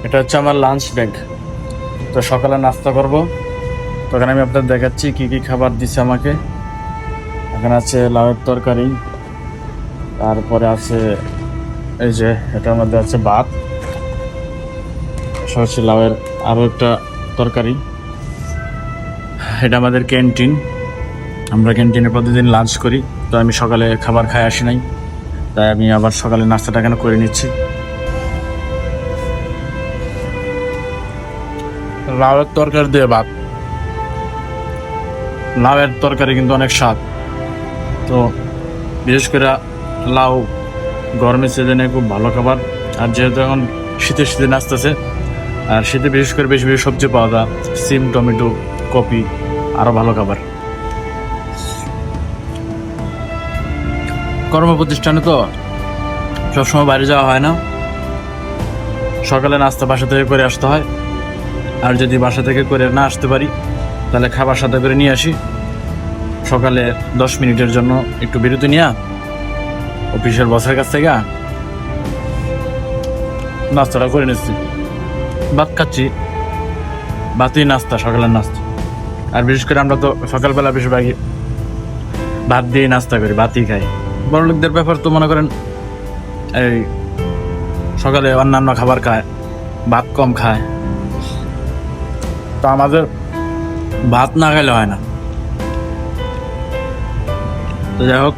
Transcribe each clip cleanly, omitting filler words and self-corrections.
এটা হচ্ছে আমার লাঞ্চ ব্যাগ। তো সকালে নাস্তা করব, তখন আমি আপনাদের দেখাচ্ছি কি কি খাবার দিচ্ছে আমাকে। এখানে আছে লাউয়ের তরকারি, তারপরে আছে এই যে এটার মধ্যে আছে ভাত, হচ্ছে লাউয়ের আরও একটা তরকারি। এটা আমাদের ক্যান্টিন, আমরা ক্যান্টিনে প্রতিদিন লাঞ্চ করি। তো আমি সকালে খাবার খাই আসি নাই, তাই আমি আবার সকালে নাস্তাটা কেন করে নিচ্ছি। লাউয়ের তরকারি দিয়ে ভাত, লাউয়ের তরকারি কিন্তু অনেক স্বাদ। তো বিশেষ করে লাউ গরমের সিজনে খুব ভালো খাবার। আর যেহেতু এখন শীতের সিজন আসতেছে, আর শীতে বিশেষ করে বেশি বেশি সবজি পাওয়া যায়, সিম, টমেটো, কপি, আরও ভালো খাবার। কর্মপ্রতিষ্ঠানে তো সবসময় বাইরে যাওয়া হয় না, সকালে নাস্তা বাসা থেকে করে আসতে হয়। আর যদি বাসা থেকে করে না আসতে পারি, তাহলে খাবার সাথে করে নিয়ে আসি। সকালে 10 মিনিটের জন্য একটু বিরতি নিয়ে অফিসের বসের কাছ থেকে নাস্তাটা করে নিচ্ছি, ভাত খাচ্ছি। ভাতই নাস্তা, সকালের নাস্তা। আর বিশেষ করে আমরা তো সকালবেলা বেশিরভাগই ভাত দিয়ে নাস্তা করি, ভাতই খাই। বড় লোকদের ব্যাপার তো মনে করেন এই সকালে অন্যান্য খাবার খায়, ভাত কম খায়। তো আমাদের ভাত না খেলে হয় না। তো যাই হোক,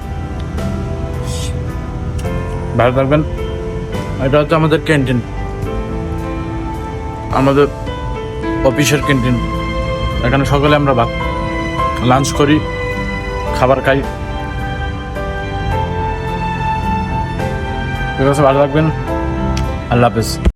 ভালো থাকবেন। এটা হচ্ছে আমাদের ক্যান্টিন, আমাদের অফিসের ক্যান্টিন। এখানে সকালে আমরা ভাত লাঞ্চ করি, খাবার খাই। ঠিক আছে, ভালো থাকবেন। আল্লাহ হাফেজ।